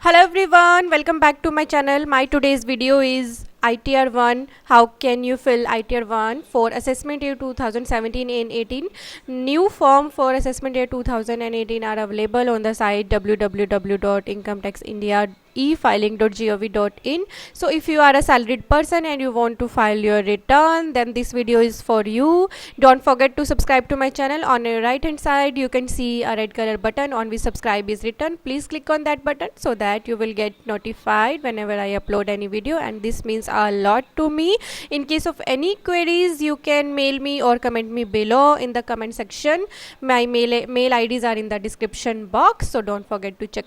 Hello everyone, welcome back to my channel. My today's video is ITR 1. How can you fill ITR 1 for assessment year 2017 and 18? New form for assessment year 2018 are available on the site www.incometaxindia.efiling.gov.in. So if you are a salaried person and you want to file your return, then this video is for you. Don't forget to subscribe to my channel. On your right hand side you can see a red color button on which subscribe is written. Please click on that button so that you will get notified whenever I upload any video, and this means a lot to me. In case of any queries, you can mail me or comment me below in the comment section. My mail IDs are in the description box, so don't forget to check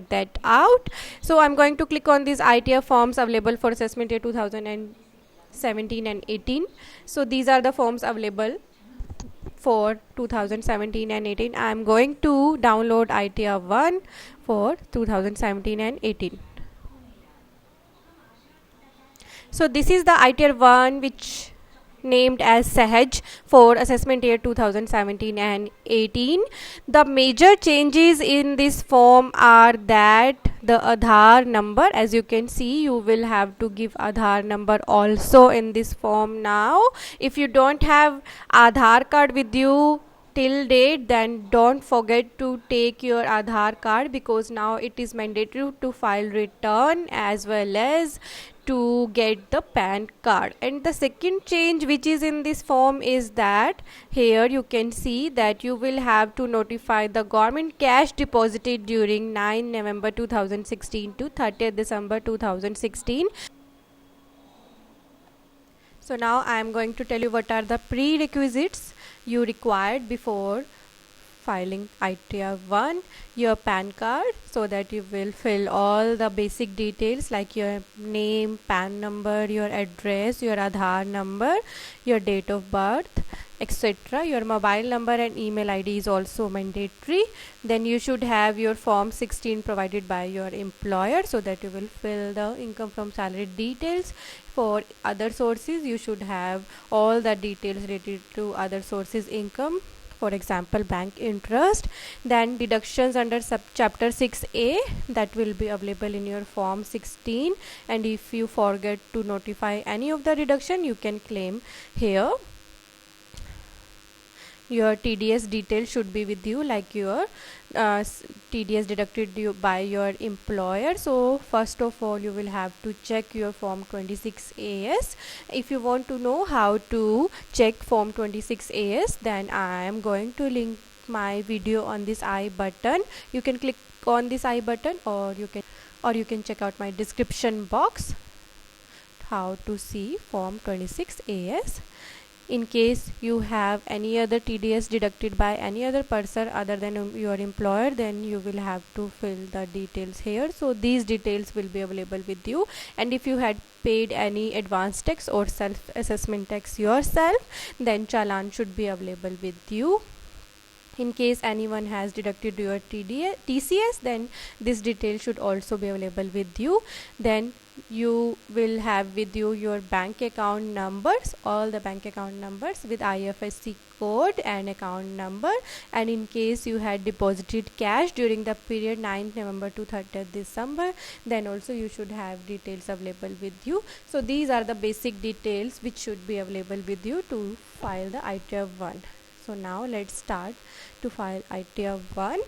that out. So I'm going to click on these ITF forms available for assessment year 2017 and 18. So these are the forms available for 2017 and 18. I am going to download ITR 1 for 2017 and 18. So this is the ITR 1 which named as Sahaj for assessment year 2017 and 18. The major changes in this form are that the Aadhaar number, as you can see, you will have to give Aadhaar number also in this form now. If you don't have Aadhaar card with you till date, then don't forget to take your Aadhaar card, because now it is mandatory to file return as well as to get the PAN card. And the second change which is in this form is that here you can see that you will have to notify the government cash deposited during 9 November 2016 to 30th December 2016. So now I am going to tell you what are the prerequisites you required before filing ITR 1. Your PAN card, so that you will fill all the basic details like your name, PAN number, your address, your Aadhaar number, your date of birth, etc. Your mobile number and email ID is also mandatory. Then you should have your form 16 provided by your employer, so that you will fill the income from salary details. For other sources, you should have all the details related to other sources income, for example bank interest. Then deductions under chapter 6A, that will be available in your form 16, and if you forget to notify any of the deduction, you can claim here. Your TDS details should be with you, like your TDS deducted by your employer. So first of all, you will have to check your form 26AS. If you want to know how to check form 26AS, then I am going to link my video on this I button. You can click on this I button, or you can check out my description box how to see form 26AS. In case you have any other TDS deducted by any other person other than your employer, then you will have to fill the details here. So these details will be available with you. And if you had paid any advance tax or self-assessment tax yourself, then challan should be available with you. In case anyone has deducted your TCS, then this detail should also be available with you. Then you will have with you your bank account numbers, all the bank account numbers with IFSC code and account number. And in case you had deposited cash during the period 9th November to 30th December, then also you should have details available with you. So these are the basic details which should be available with you to file the ITR 1. So now let's start to file ITR 1.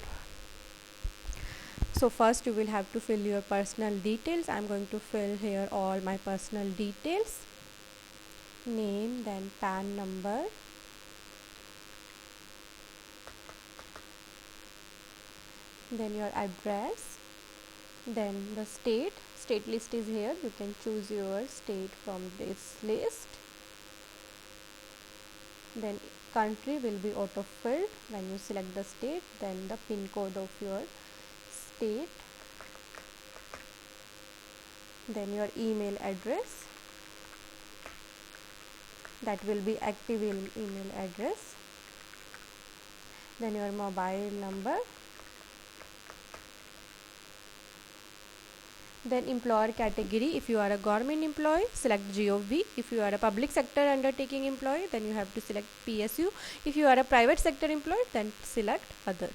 So first you will have to fill your personal details. I'm going to fill here all my personal details: name, then PAN number, then your address, then the state list is here. You can choose your state from this list. Then country will be auto filled when you select the state, then the pin code of your state, then your email address, that will be active email address, then your mobile number, then employer category. If you are a government employee, select GOV. If you are a public sector undertaking employee, then you have to select PSU. If you are a private sector employee, then select other.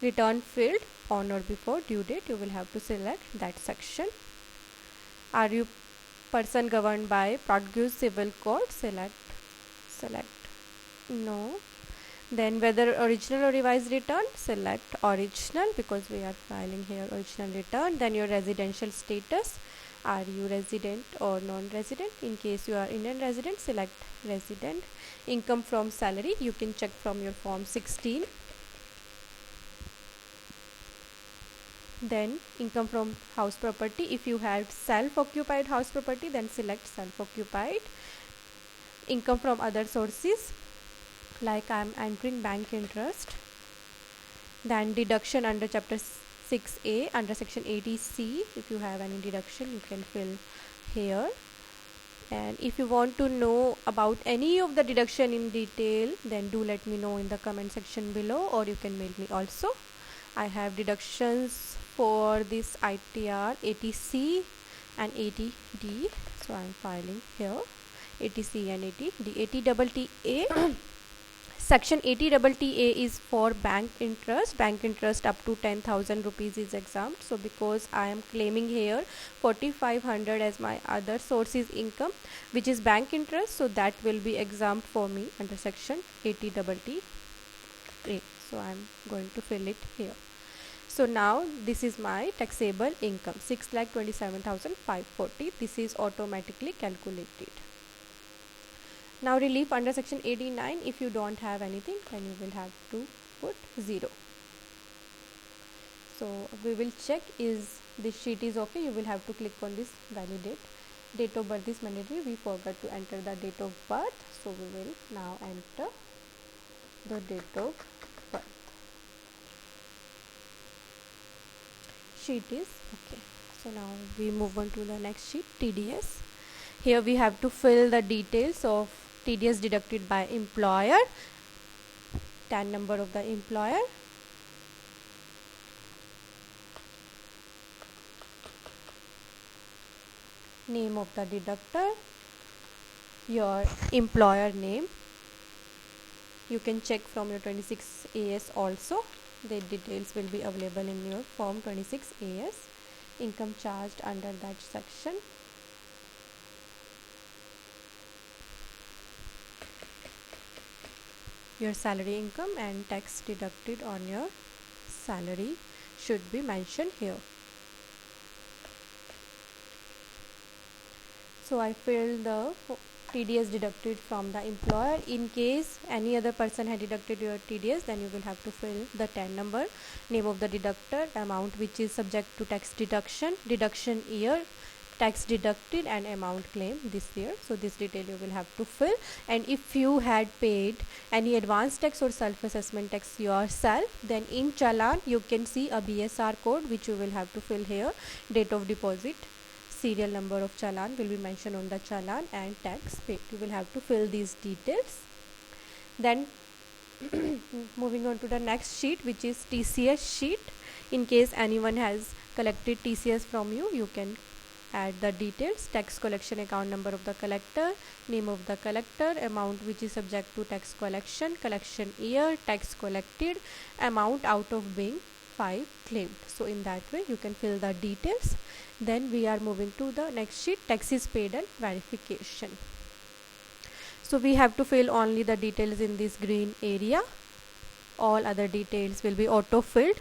return field on or before due date, you will have to select that section. Are you person governed by Produce Civil Code? Select no. Then whether original or revised return, select original because we are filing here original return. Then your residential status, are you resident or non-resident? In case you are Indian resident, select resident. Income from salary, you can check from your form 16. Then income from house property, if you have self-occupied house property, then select self-occupied. Income from other sources, like I am entering bank interest. Then deduction under chapter 6a under section 80C, if you have any deduction you can fill here. And if you want to know about any of the deduction in detail, then do let me know in the comment section below, or you can mail me also. I have deductions for this ITR 80C and 80D, so I am filing here 80C and 80D. 80TTA section 80TTA is for bank interest. Bank interest up to 10,000 rupees is exempt. So because I am claiming here 4,500 as my other sources income, which is bank interest, so that will be exempt for me under section 80TTA. So I am going to fill it here. So now this is my taxable income, 6,27,540. This is automatically calculated. Now relief under section 89, if you don't have anything, then you will have to put 0. So we will check is this sheet is okay. You will have to click on this validate. Date of birth is mandatory. We forgot to enter the date of birth, so we will now enter the date of birth. Sheet is okay. So now we move on to the next sheet, TDS. Here we have to fill the details of TDS deducted by employer, TAN number of the employer, name of the deductor, your employer name. You can check from your 26AS also. The details will be available in your form 26AS. Income charged under that section. Your salary income and tax deducted on your salary should be mentioned here. So I filled the TDS deducted from the employer. In case any other person had deducted your TDS, then you will have to fill the TAN number, name of the deductor, amount which is subject to tax deduction, deduction year, tax deducted, and amount claimed this year. So this detail you will have to fill. And if you had paid any advance tax or self-assessment tax yourself, then in challan you can see a BSR code which you will have to fill here. Date of deposit, serial number of challan will be mentioned on the challan, and tax paid. You will have to fill these details. Then moving on to the next sheet, which is TCS sheet. In case anyone has collected TCS from you, you can add the details: tax collection account number of the collector, name of the collector, amount which is subject to tax collection, collection year, tax collected, amount out of being 5 claimed. So in that way you can fill the details. Then we are moving to the next sheet, taxes paid and verification. So we have to fill only the details in this green area. All other details will be auto filled.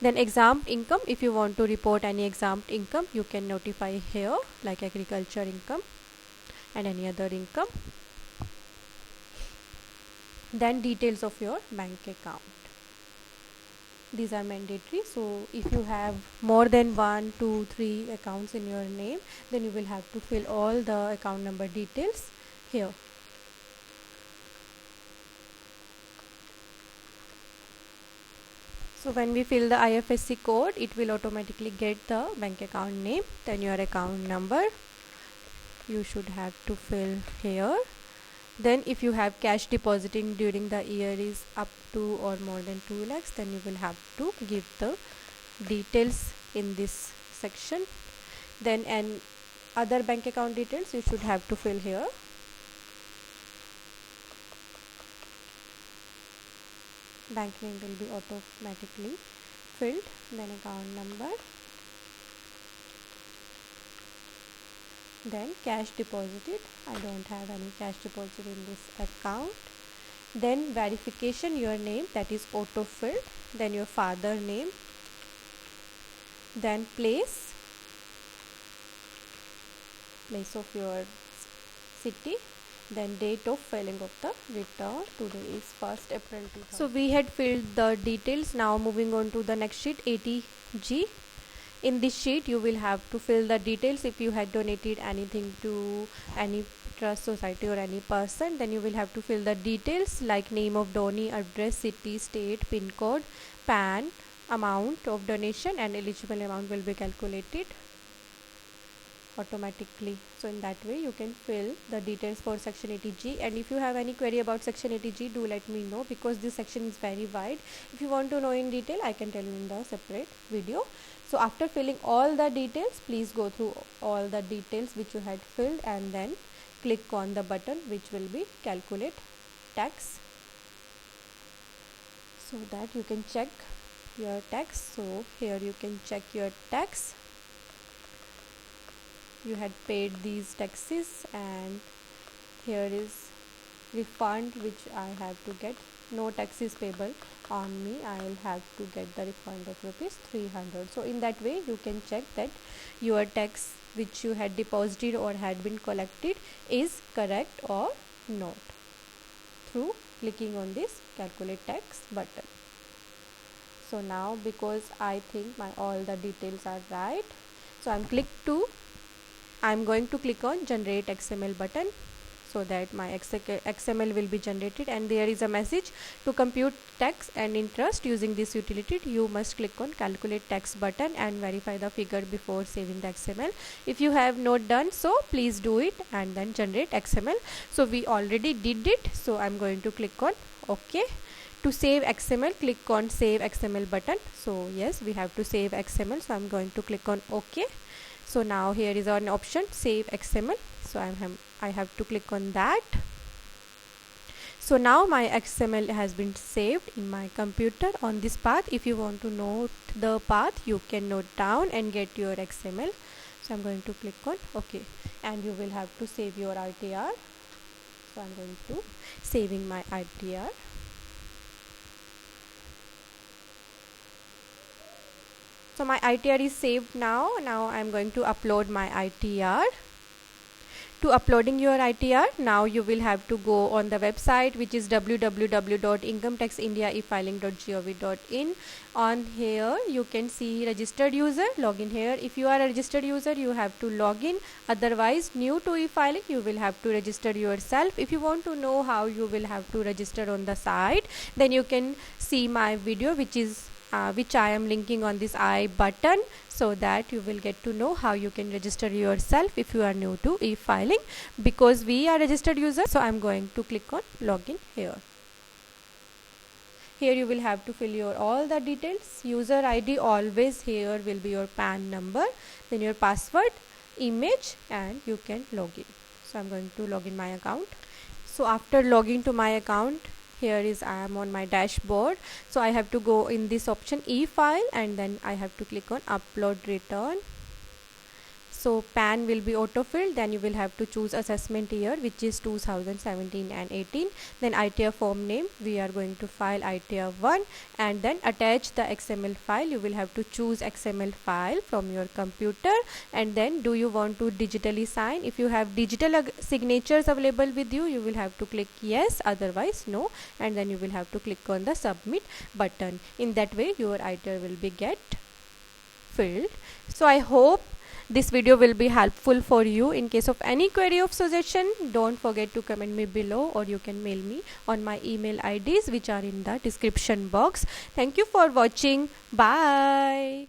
Then exempt income, if you want to report any exempt income, you can notify here, like agriculture income and any other income. Then details of your bank account. These are mandatory. So if you have more than 1, 2, 3 accounts in your name, then you will have to fill all the account number details here. So when we fill the IFSC code, it will automatically get the bank account name, then your account number you should have to fill here. Then if you have cash depositing during the year is up to or more than 2 lakhs, then you will have to give the details in this section. Then and other bank account details you should have to fill here. bank name will be automatically filled, then account number, then cash deposited. I don't have any cash deposit in this account. Then verification, your name, that is auto filled, then your father name, then place of your city, then date of filing of the return. Today is 1st April 2000. So we had filled the details. Now moving on to the next sheet, 80G. In this sheet you will have to fill the details. If you had donated anything to any trust, society or any person, then you will have to fill the details like name of donee, address, city, state, pin code, PAN, amount of donation, and eligible amount will be calculated automatically. So in that way you can fill the details for section 80G. And if you have any query about section 80G, do let me know, because this section is very wide. If you want to know in detail, I can tell you in the separate video. So after filling all the details, please go through all the details which you had filled and then click on the button which will be calculate tax, so that you can check your tax. So here you can check your tax. You had paid these taxes, and here is refund which I have to get. No tax is payable on me. I will have to get the refund of rupees 300. So in that way you can check that your tax which you had deposited or had been collected is correct or not through clicking on this calculate tax button. So now, because I think my all the details are right, so I'm going to click on generate XML button, so that my XML will be generated, and there is a message: to compute tax and interest using this utility, you must click on calculate tax button and verify the figure before saving the XML. If you have not done so, please do it and then generate XML. So we already did it, so I'm going to click on OK. To save XML, click on save XML button. So yes, we have to save XML, so I'm going to click on OK. So now here is an option save XML, so I have to click on that. So now my XML has been saved in my computer on this path. If you want to note the path, you can note down and get your XML. So I'm going to click on OK, and you will have to save your ITR. So I'm going to saving my ITR. So my ITR is saved now. Now I'm going to upload my ITR. To uploading your ITR, now you will have to go on the website, which is www.incometaxindia.efiling.gov.in. On here you can see registered user, login here. If you are a registered user, you have to log in. Otherwise, new to e-filing, you will have to register yourself. If you want to know how you will have to register on the site, then you can see my video, which I am linking on this I button, so that you will get to know how you can register yourself if you are new to e-filing. Because we are registered users, so I am going to click on login here. Here you will have to fill your all the details. User ID, always here will be your PAN number, then your password, image, and you can log in. So I'm going to log in my account. So after logging to my account, here is I am on my dashboard. So I have to go in this option e-file, and then I have to click on upload return. So PAN will be auto-filled, then you will have to choose assessment year, which is 2017 and 18. Then ITR form name, we are going to file ITR 1, and then attach the XML file. You will have to choose XML file from your computer, and then do you want to digitally sign? If you have digital signatures available with you, you will have to click yes, otherwise no, and then you will have to click on the submit button. In that way your ITR will be get filled. So I hope this video will be helpful for you. In case of any query or suggestion, don't forget to comment me below, or you can mail me on my email IDs which are in the description box. Thank you for watching. Bye.